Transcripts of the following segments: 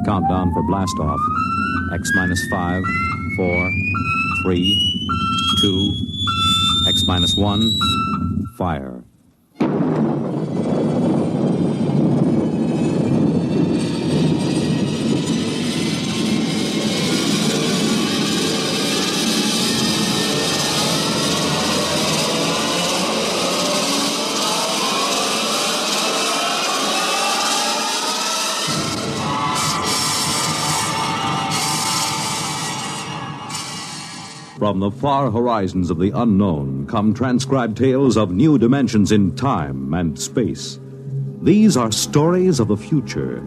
Countdown for blast off. X minus 5, 4, 3, 2, X minus 1, fire. From the far horizons of the unknown come transcribed tales of new dimensions in time and space. These are stories of the future,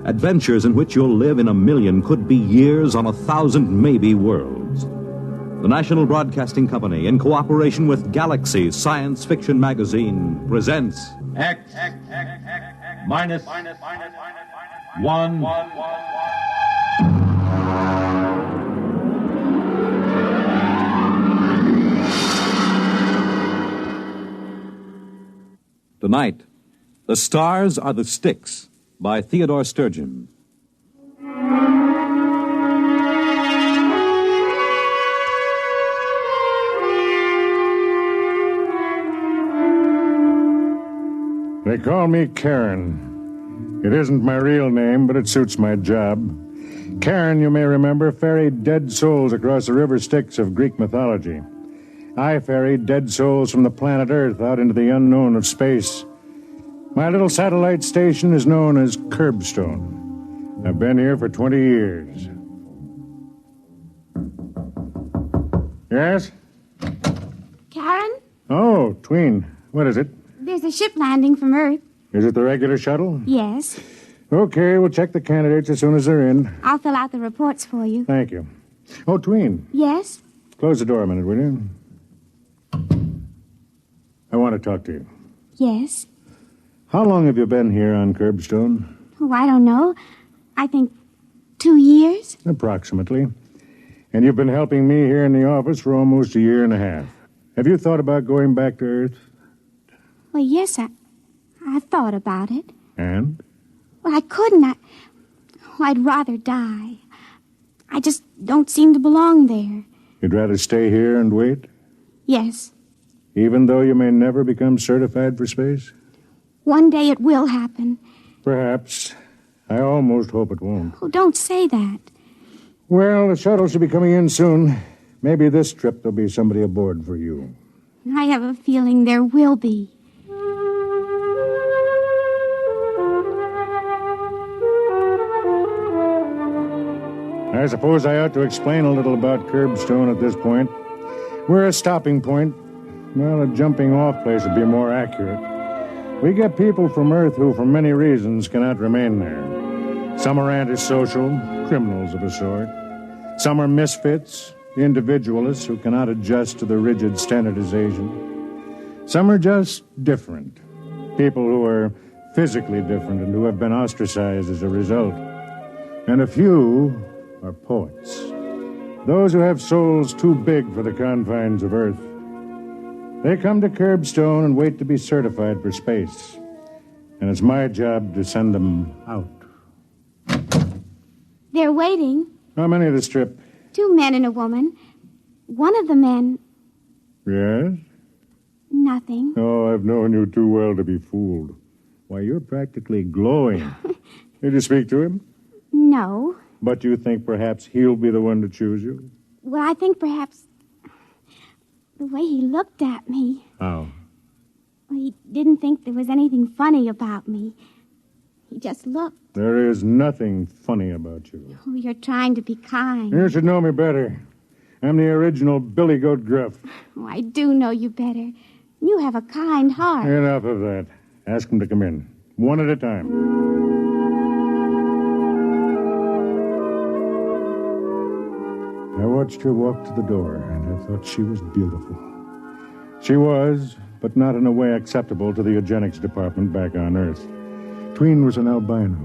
adventures in which you'll live in a million, could be years, on 1,000 maybe worlds. The National Broadcasting Company, in cooperation with Galaxy Science Fiction Magazine, presents X minus 1. Tonight, The Stars Are The Styx by Theodore Sturgeon. They call me Karen. It isn't my real name, but it suits my job. Karen, you may remember, ferried dead souls across the river Styx of Greek mythology. I ferried dead souls from the planet Earth out into the unknown of space. My little satellite station is known as Curbstone. I've been here for 20 years. Yes? Karen? Oh, Tween. What is it? There's a ship landing from Earth. Is it the regular shuttle? Yes. Okay, we'll check the candidates as soon as they're in. I'll fill out the reports for you. Thank you. Oh, Tween. Yes? Close the door a minute, will you? I want to talk to you. Yes. How long have you been here on Curbstone? Oh, I don't know. I think 2 years. Approximately. And you've been helping me here in the office for almost a year and a half. Have you thought about going back to Earth? Well, yes, I've thought about it. And? Well, I couldn't. I'd rather die. I just don't seem to belong there. You'd rather stay here and wait? Yes. Even though you may never become certified for space? One day it will happen. Perhaps. I almost hope it won't. Oh, don't say that. Well, the shuttle should be coming in soon. Maybe this trip there'll be somebody aboard for you. I have a feeling there will be. I suppose I ought to explain a little about Curbstone at this point. We're a stopping point. Well, a jumping-off place would be more accurate. We get people from Earth who, for many reasons, cannot remain there. Some are antisocial, criminals of a sort. Some are misfits, individualists who cannot adjust to the rigid standardization. Some are just different, people who are physically different and who have been ostracized as a result. And a few are poets, those who have souls too big for the confines of Earth. They come to Curbstone and wait to be certified for space. And it's my job to send them out. They're waiting. How many of this trip? 2 men and a woman. One of the men... Yes? Nothing. Oh, I've known you too well to be fooled. Why, you're practically glowing. Did you speak to him? No. But you think perhaps he'll be the one to choose you? Well, I think perhaps... the way he looked at me. How? Well, he didn't think there was anything funny about me. He just looked. There is nothing funny about you. Oh, you're trying to be kind. You should know me better. I'm the original Billy Goat Gruff. Oh, I do know you better. You have a kind heart. Enough of that. Ask him to come in. One at a time. I watched her walk to the door, and I thought she was beautiful. She was, but not in a way acceptable to the eugenics department back on Earth. Tween was an albino.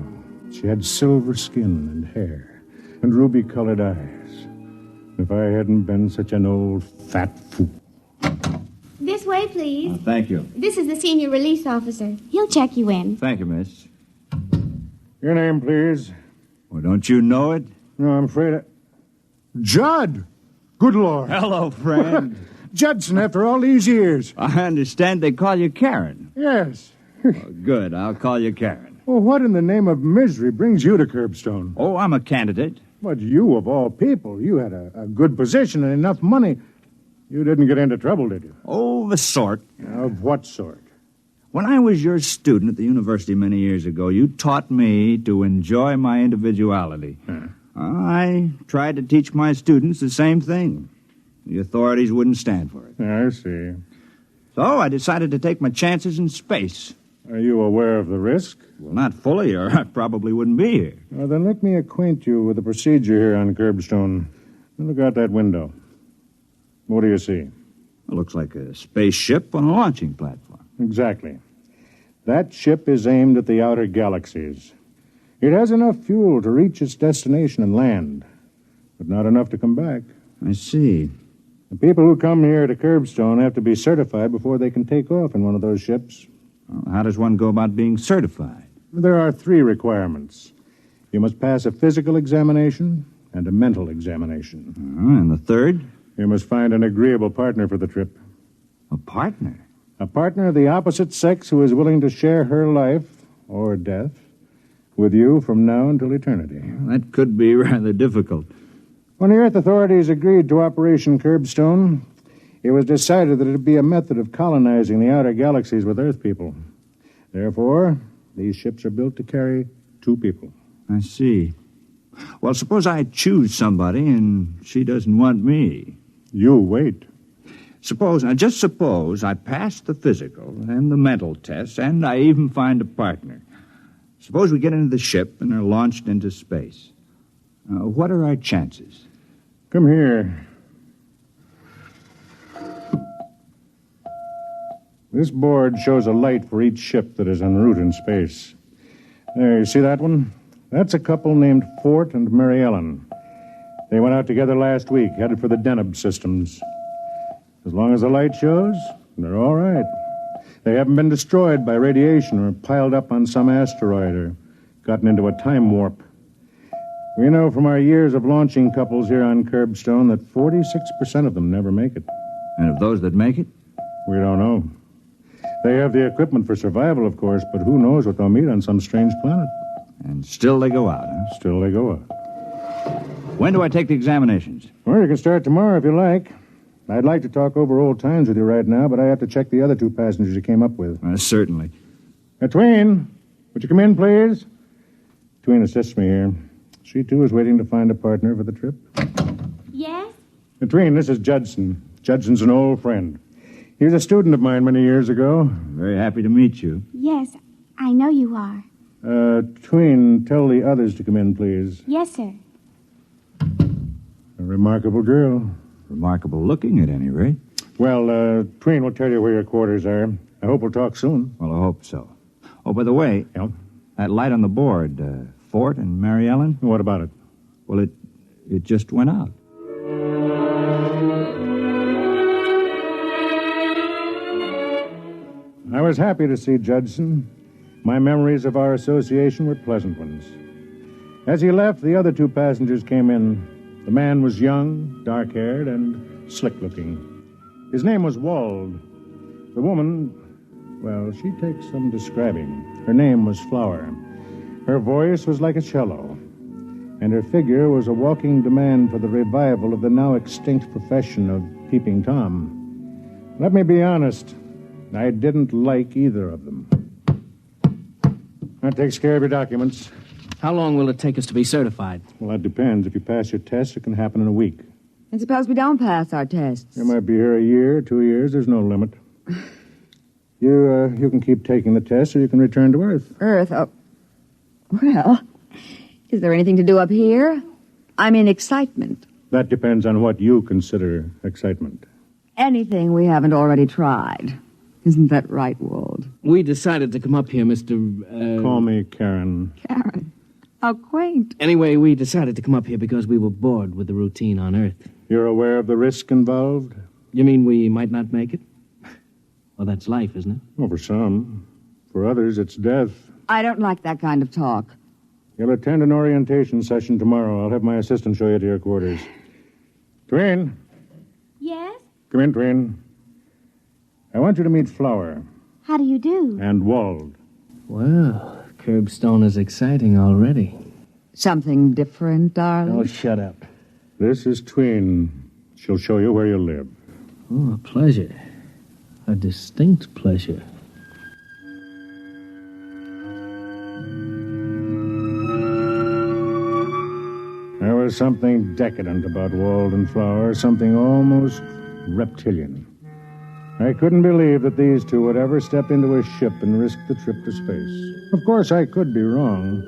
She had silver skin and hair, and ruby-colored eyes. If I hadn't been such an old, fat fool. This This way, please. Thank you. This is the senior release officer. He'll check you in. Thank you, miss. Your name, please. Well, don't you know it? No, I'm afraid Judd! Good Lord. Hello, friend. Judson, after all these years. I understand they call you Karen. Yes. Well, good. I'll call you Karen. Well, what in the name of misery brings you to Curbstone? Oh, I'm a candidate. But you, of all people, you had a good position and enough money. You didn't get into trouble, did you? Oh, the sort. Of what sort? When I was your student at the university many years ago, you taught me to enjoy my individuality. I tried to teach my students the same thing. The authorities wouldn't stand for it. I see. So I decided to take my chances in space. Are you aware of the risk? Well, not fully, or I probably wouldn't be here. Well, then let me acquaint you with the procedure here on Curbstone. Look out that window. What do you see? It looks like a spaceship on a launching platform. Exactly. That ship is aimed at the outer galaxies. It has enough fuel to reach its destination and land, but not enough to come back. I see. The people who come here to Curbstone have to be certified before they can take off in one of those ships. Well, how does one go about being certified? There are 3 requirements. You must pass a physical examination and a mental examination. And the third? You must find an agreeable partner for the trip. A partner? A partner of the opposite sex who is willing to share her life, or death, with you from now until eternity. That could be rather difficult. When the Earth authorities agreed to Operation Curbstone, it was decided that it would be a method of colonizing the outer galaxies with Earth people. Therefore, these ships are built to carry 2 people. I see. Well, suppose I choose somebody and she doesn't want me. You wait. Just suppose I pass the physical and the mental tests, and I even find a partner. Suppose we get into the ship and are launched into space. What are our chances? Come here. This board shows a light for each ship that is en route in space. There, you see that one? That's a couple named Fort and Mary Ellen. They went out together last week, headed for the Deneb systems. As long as the light shows, they're all right. They haven't been destroyed by radiation or piled up on some asteroid or gotten into a time warp. We know from our years of launching couples here on Curbstone that 46% of them never make it. And of those that make it? We don't know. They have the equipment for survival, of course, but who knows what they'll meet on some strange planet. And still they go out, huh? Still they go out. When do I take the examinations? Well, you can start tomorrow if you like. I'd like to talk over old times with you right now, but I have to check the other 2 passengers you came up with. Certainly. Tween, would you come in, please? Tween assists me here. She, too, is waiting to find a partner for the trip. Yes? Tween, this is Judson. Judson's an old friend. He was a student of mine many years ago. Very happy to meet you. Yes, I know you are. Tween, tell the others to come in, please. Yes, sir. A remarkable girl. Remarkable looking, at any rate. Well, Tween will tell you where your quarters are. I hope we'll talk soon. Well, I hope so. Oh, by the way, Yeah? that light on the board, Fort and Mary Ellen? What about it? Well, it just went out. I was happy to see Judson. My memories of our association were pleasant ones. As he left, the other 2 passengers came in. The man was young, dark-haired, and slick-looking. His name was Wald. The woman, well, she takes some describing. Her name was Flower. Her voice was like a cello, and her figure was a walking demand for the revival of the now extinct profession of Peeping Tom. Let me be honest, I didn't like either of them. That takes care of your documents. How long will it take us to be certified? Well, that depends. If you pass your test, it can happen in a week. And suppose we don't pass our tests? You might be here a year, 2 years. There's no limit. You can keep taking the test, or you can return to Earth. Earth? Oh. Well, is there anything to do up here? I mean, excitement. That depends on what you consider excitement. Anything we haven't already tried. Isn't that right, Wald? We decided to come up here, Mr. Call me Karen. Karen. How quaint. Anyway, we decided to come up here because we were bored with the routine on Earth. You're aware of the risk involved? You mean we might not make it? Well, that's life, isn't it? Well, for some. For others, it's death. I don't like that kind of talk. You'll attend an orientation session tomorrow. I'll have my assistant show you to your quarters. Twin, Yes? come in, Twin. I want you to meet Flower How do you do? and Wald. Well, Curbstone is exciting already. Something different, darling? Oh, shut up. This is Twin. She'll show you where you live. Oh, a pleasure. A distinct pleasure. There was something decadent about Wald and Flower, something almost reptilian. I couldn't believe that these two would ever step into a ship and risk the trip to space. Of course, I could be wrong.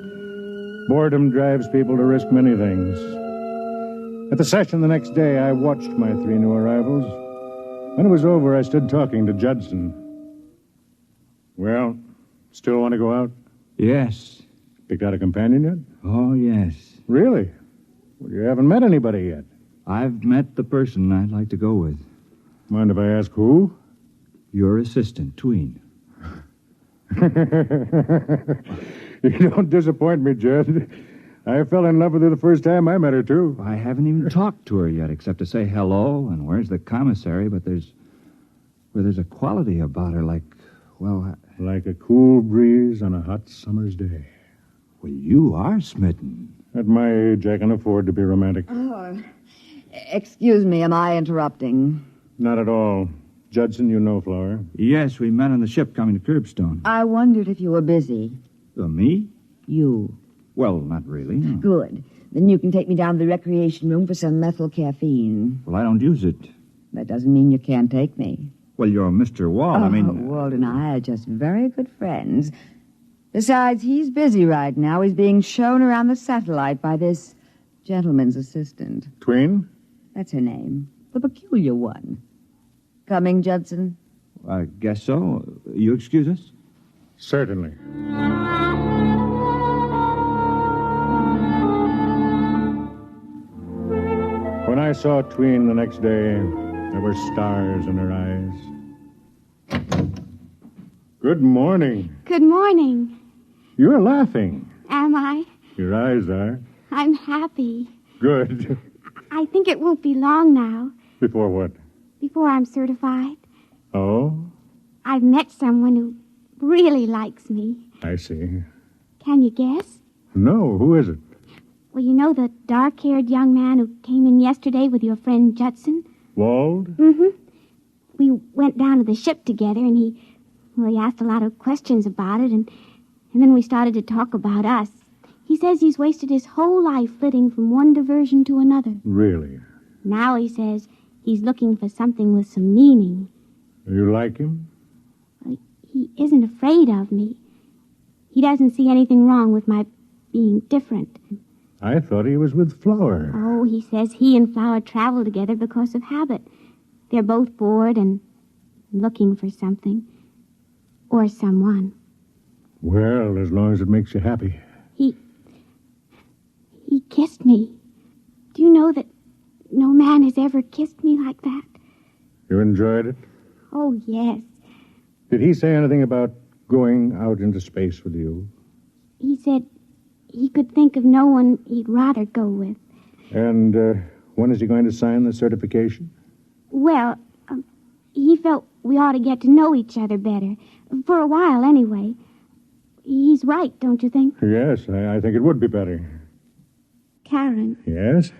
Boredom drives people to risk many things. At the session the next day, I watched my three new arrivals. When it was over, I stood talking to Judson. Well, still want to go out? Yes. Picked out a companion yet? Oh, yes. Really? Well, you haven't met anybody yet. I've met the person I'd like to go with. Mind if I ask who? Your assistant, Tween. You don't disappoint me, Jed. I fell in love with her the first time I met her, too. I haven't even talked to her yet, except to say hello and where's the commissary, but there's a quality about her like, well... Like a cool breeze on a hot summer's day. Well, you are smitten. At my age, I can afford to be romantic. Oh, excuse me, am I interrupting? Not at all. Judson, you know Flower. Yes, we met on the ship coming to Curbstone. I wondered if you were busy. Me? You. Well, not really, no. Good. Then you can take me down to the recreation room for some methyl caffeine. Well, I don't use it. That doesn't mean you can't take me. Well, you're Mr. Wald. Walt and I are just very good friends. Besides, he's busy right now. He's being shown around the satellite by this gentleman's assistant. Tween? That's her name. The peculiar one. Coming, Judson? I guess so. You excuse us? Certainly. When I saw Tween the next day, there were stars in her eyes. Good morning. Good morning. You're laughing. Am I? Your eyes are. I'm happy. Good. I think it won't be long now Before what? before I'm certified. Oh, I've met someone who really likes me. I see. Can you guess? No, who is it? Well, you know the dark-haired young man who came in yesterday with your friend Judson? Wald? Mm-hmm. We went down to the ship together, and he asked a lot of questions about it, and then we started to talk about us. He says he's wasted his whole life flitting from one diversion to another. Really? Now he says he's looking for something with some meaning. You like him? He isn't afraid of me. He doesn't see anything wrong with my being different. I thought he was with Flower. Oh, he says he and Flower travel together because of habit. They're both bored and looking for something. Or someone. Well, as long as it makes you happy. He kissed me. Do you know that no man has ever kissed me like that? You enjoyed it? Oh, yes. Did he say anything about going out into space with you? He said he could think of no one he'd rather go with. And when is he going to sign the certification? Well, he felt we ought to get to know each other better. For a while, anyway. He's right, don't you think? Yes, I think it would be better. Karen, Yes?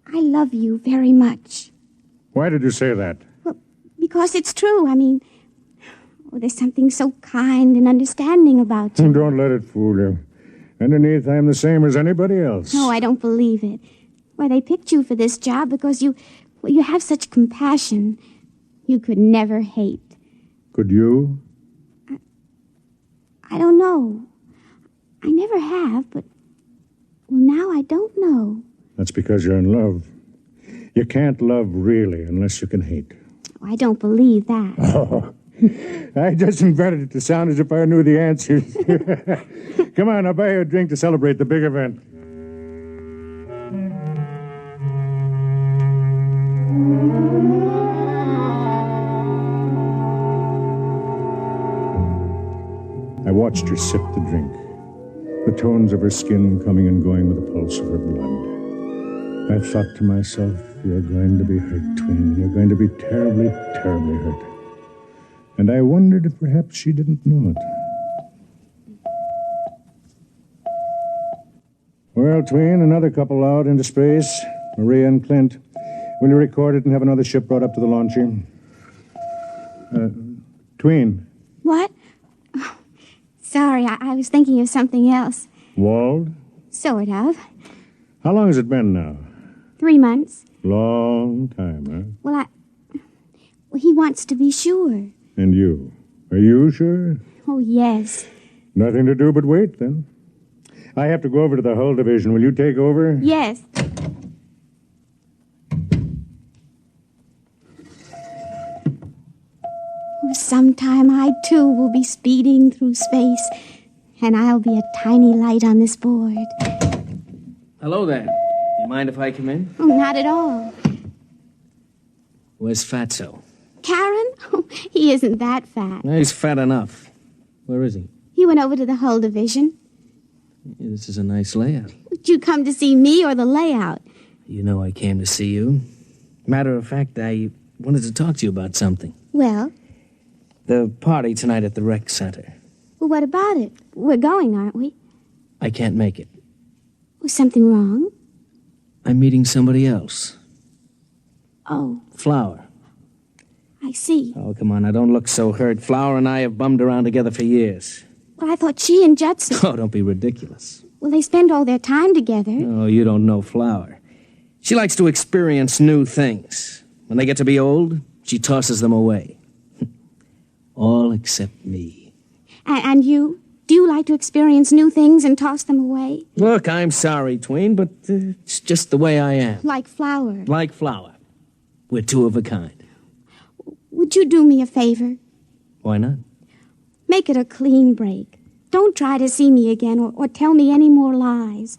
I love you very much. Why did you say that? Well, because it's true. I mean, there's something so kind and understanding about you. Don't let it fool you. Underneath, I'm the same as anybody else. No, I don't believe it. Why, they picked you for this job because you have such compassion. You could never hate. Could you? I don't know. I never have, but, well, now I don't know. That's because you're in love. You can't love really unless you can hate. Oh, I don't believe that. Oh, I just invented it to sound as if I knew the answers. Come on, I'll buy you a drink to celebrate the big event. watched her sip the drink, the tones of her skin coming and going with the pulse of her blood. I thought to myself, you're going to be hurt, Twin. You're going to be terribly, terribly hurt. And I wondered if perhaps she didn't know it. Well, Tween, another couple out into space. Maria and Clint. Will you record it and have another ship brought up to the launcher? Tween. What? Oh, sorry, I was thinking of something else. Wald? Sort of. How long has it been now? 3 months. Long time, huh? Well, he wants to be sure. And you? Are you sure? Oh, yes. Nothing to do but wait, then. I have to go over to the hull division. Will you take over? Yes. Sometime I, too, will be speeding through space, and I'll be a tiny light on this board. Hello there. You mind if I come in? Oh, not at all. Where's Fatso? Karen? Oh, he isn't that fat. He's fat enough. Where is he? He went over to the hull division. This is a nice layout. Would you come to see me or the layout? You know I came to see you. Matter of fact, I wanted to talk to you about something. Well? The party tonight at the rec center. Well, what about it? We're going, aren't we? I can't make it. Was something wrong? I'm meeting somebody else. Oh. Flower. I see. Oh, come on, now don't look so hurt. Flower and I have bummed around together for years. Well, I thought she and Judson... Oh, don't be ridiculous. Well, they spend all their time together. Oh, you don't know Flower. She likes to experience new things. When they get to be old, she tosses them away. All except me. And you? Do you like to experience new things and toss them away? Look, I'm sorry, Tween, but it's just the way I am. Like Flower. Like Flower. We're two of a kind. Would you do me a favor? Why not? Make it a clean break. Don't try to see me again or tell me any more lies,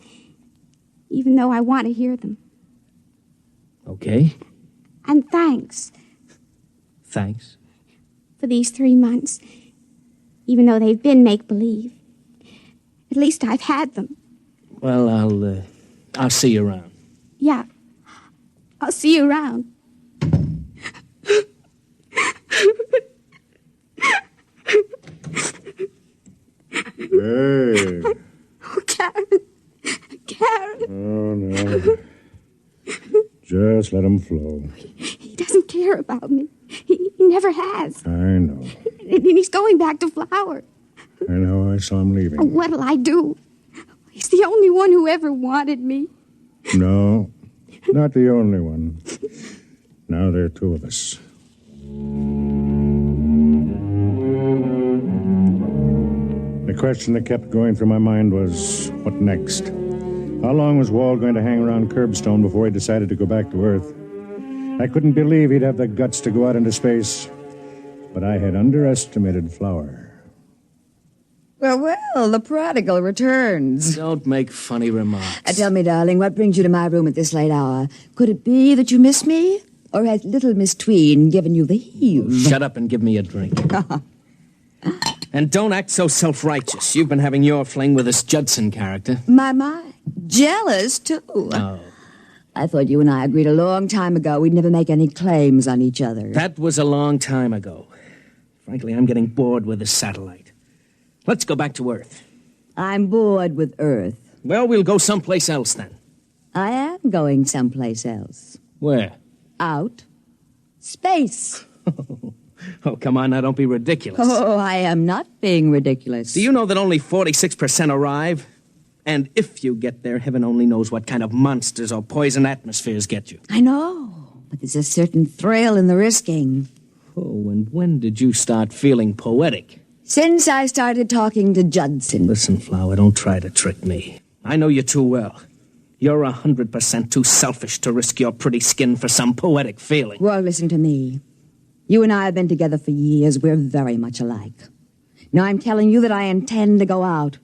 even though I want to hear them. Okay. And thanks. Thanks. For these 3 months, even though they've been make-believe. At least I've had them. Well, I'll see you around. Yeah. I'll see you around. Hey. Oh, Karen. Karen. Oh, no. Just let him flow. He doesn't care about me. He never has. I know. And he's going back to Flower. I know. I saw him leaving. What'll I do? He's the only one who ever wanted me. No, not the only one. Now there are two of us. The question that kept going through my mind was, what next? How long was Walt going to hang around Curbstone before he decided to go back to Earth? I couldn't believe he'd have the guts to go out into space. But I had underestimated Flower. Well, the prodigal returns. Don't make funny remarks. Tell me, darling, what brings you to my room at this late hour? Could it be that you miss me? Or has little Miss Tween given you the heave? Shut up and give me a drink. And don't act so self-righteous. You've been having your fling with this Judson character. My. Jealous, too. Oh. I thought you and I agreed a long time ago we'd never make any claims on each other. That was a long time ago. Frankly, I'm getting bored with this satellite. Let's go back to Earth. I'm bored with Earth. Well, we'll go someplace else then. I am going someplace else. Where? Out. Space. Oh, come on now, don't be ridiculous. Oh, I am not being ridiculous. Do you know that only 46% arrive? And if you get there, heaven only knows what kind of monsters or poison atmospheres get you. I know, but there's a certain thrill in the risking. Oh, and when did you start feeling poetic? Since I started talking to Judson. Listen, Flower, don't try to trick me. I know you too well. You're 100% too selfish to risk your pretty skin for some poetic feeling. Well, listen to me. You and I have been together for years. We're very much alike. Now I'm telling you that I intend to go out.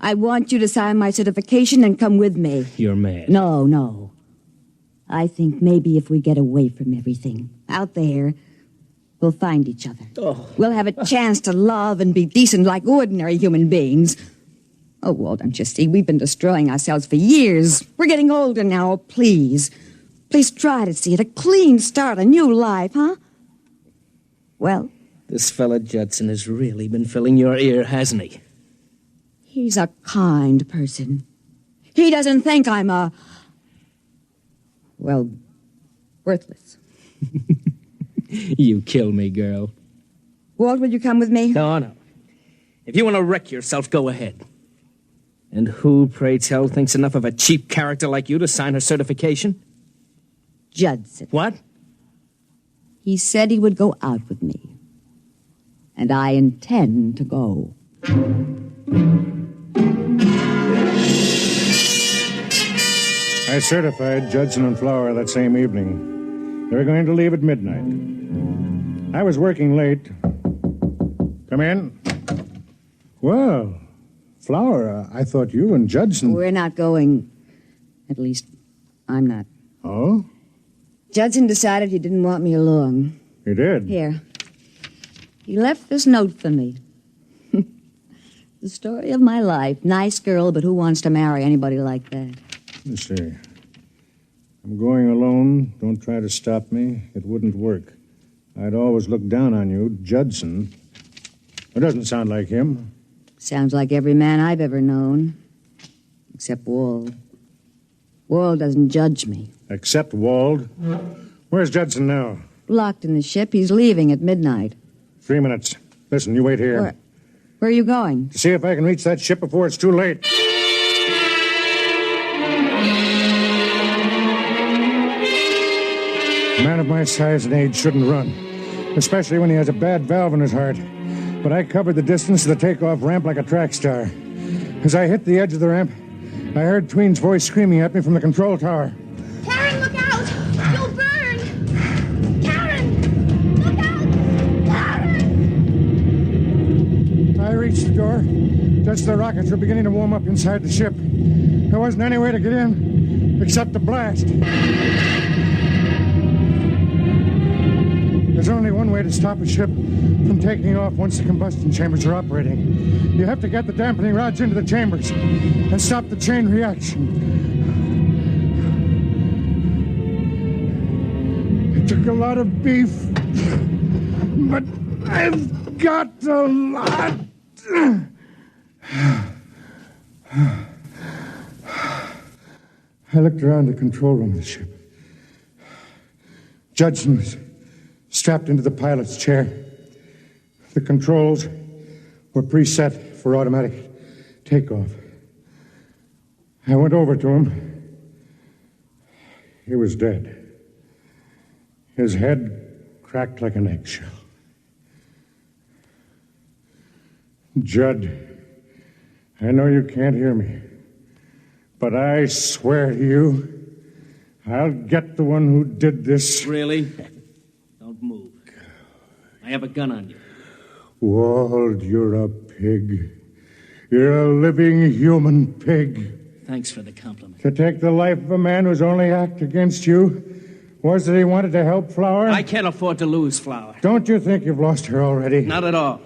I want you to sign my certification and come with me. You're mad. No. I think maybe if we get away from everything out there, We'll find each other. Oh. We'll have a chance to love and be decent like ordinary human beings. Oh, Walt, don't you see? We've been destroying ourselves for years. We're getting older now. Please. Please try to see it. A clean start, a new life, huh? Well? This fella Judson has really been filling your ear, hasn't he? He's a kind person. He doesn't think I'm well, worthless. You kill me, girl. Walt, will you come with me? No. If you want to wreck yourself, go ahead. And who, pray tell, thinks enough of a cheap character like you to sign her certification? Judson. What? He said he would go out with me. And I intend to go. I certified Judson and Flower that same evening. They were going to leave at midnight. I was working late. Come in. Well, Flower, I thought you and Judson... We're not going. At least, I'm not. Oh? Judson decided he didn't want me along. He did? Here. He left this note for me. The story of my life. Nice girl, but who wants to marry anybody like that? Let's see. I'm going alone. Don't try to stop me. It wouldn't work. I'd always look down on you, Judson. It doesn't sound like him. Sounds like every man I've ever known. Except Wald. Wald doesn't judge me. Except Wald? Where's Judson now? Locked in the ship. He's leaving at midnight. 3 minutes. Listen, you wait here. Where are you going? To see if I can reach that ship before it's too late. A man of my size and age shouldn't run, especially when he has a bad valve in his heart. But I covered the distance to the takeoff ramp like a track star. As I hit the edge of the ramp, I heard Tween's voice screaming at me from the control tower. Karen, look out! You'll burn! Karen! Look out! Karen! I reached the door just as the rockets were beginning to warm up inside the ship. There wasn't any way to get in except to blast. There's only one way to stop a ship from taking off once the combustion chambers are operating. You have to get the dampening rods into the chambers and stop the chain reaction. It took a lot of beef, but I've got a lot. I looked around the control room of the ship. Judson was strapped into the pilot's chair. The controls were preset for automatic takeoff. I went over to him. He was dead. His head cracked like an eggshell. Judd, I know you can't hear me, but I swear to you, I'll get the one who did this. Really? Don't move. I have a gun on you. Wald, you're a pig. You're a living human pig. Thanks for the compliment. To take the life of a man whose only act against you was that he wanted to help Flower? I can't afford to lose Flower. Don't you think you've lost her already? Not at all.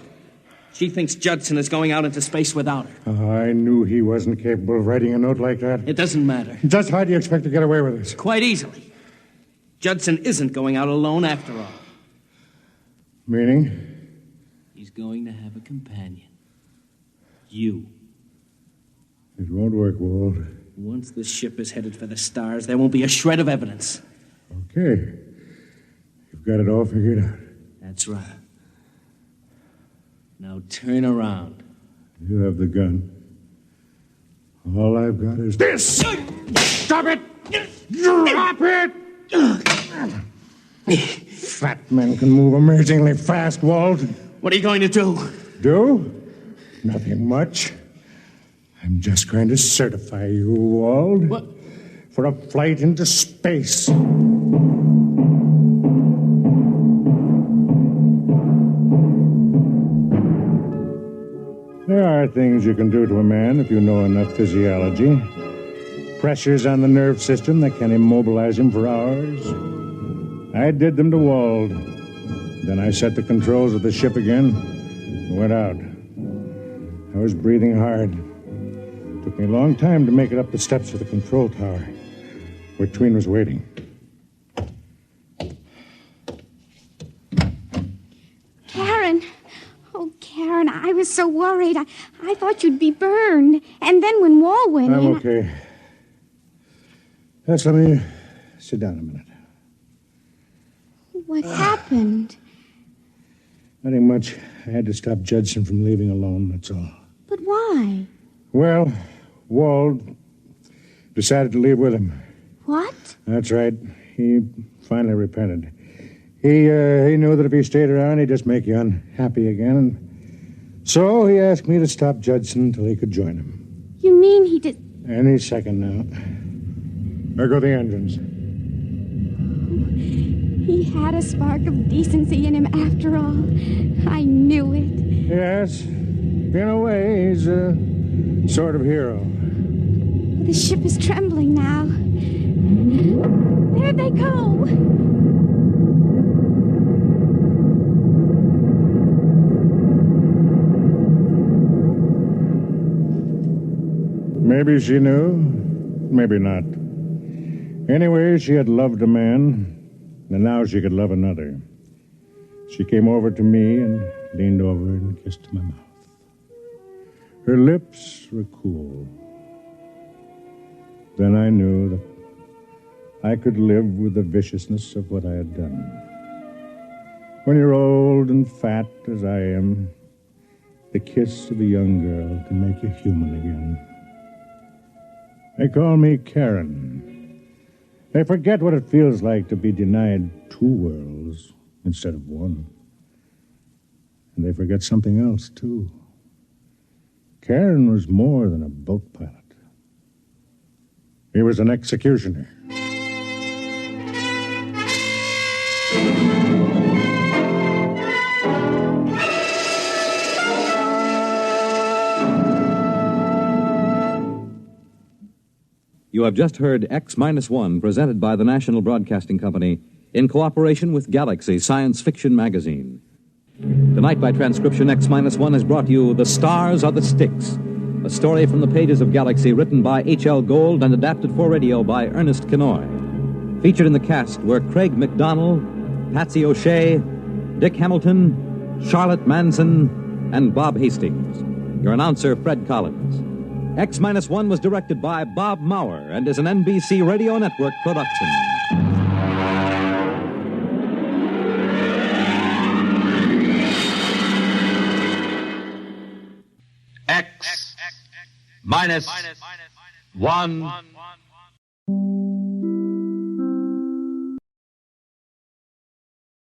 She thinks Judson is going out into space without her. Oh, I knew he wasn't capable of writing a note like that. It doesn't matter. Just how do you expect to get away with this? Quite easily. Judson isn't going out alone after all. Meaning? He's going to have a companion. You. It won't work, Wald. Once the ship is headed for the stars, there won't be a shred of evidence. Okay. You've got it all figured out. That's right. Now turn around. You have the gun. All I've got is this. Stop it! Drop it! Fat men can move amazingly fast, Walt. What are you going to do? Do? Nothing much. I'm just going to certify you, Wald. What? For a flight into space. There are things you can do to a man if you know enough physiology. Pressures on the nerve system that can immobilize him for hours. I did them to Wald. Then I set the controls of the ship again and went out. I was breathing hard. It took me a long time to make it up the steps of the control tower, where Tween was waiting. Karen. Oh, Karen, I was so worried. I thought you'd be burned. And then when Wall went in... I'm okay. Let me sit down a minute. What happened? Nothing much. I had to stop Judson from leaving alone, that's all. But why? Well, Wald decided to leave with him. What? That's right. He finally repented. He knew that if he stayed around, he'd just make you unhappy again. And so he asked me to stop Judson until he could join him. You mean he did... Any second now. There go the engines. He had a spark of decency in him after all. I knew it. Yes. In a way, he's a sort of hero. The ship is trembling now. There they go. Maybe she knew, maybe not. Anyway, she had loved a man, and now she could love another. She came over to me and leaned over and kissed my mouth. Her lips were cool. Then I knew that I could live with the viciousness of what I had done. When you're old and fat as I am, the kiss of a young girl can make you human again. They call me Karen. They forget what it feels like to be denied two worlds instead of one. And they forget something else, too. Karen was more than a boat pilot. He was an executioner. You have just heard X-1, presented by the National Broadcasting Company in cooperation with Galaxy Science Fiction Magazine. Tonight, by transcription, X-1 has brought you The Stars Are The Styx, a story from the pages of Galaxy written by H.L. Gold and adapted for radio by Ernest Kenoy. Featured in the cast were Craig McDonnell, Patsy O'Shea, Dick Hamilton, Charlotte Manson, and Bob Hastings. Your announcer, Fred Collins. X-1 was directed by Bob Maurer and is an NBC Radio Network production. X minus 1.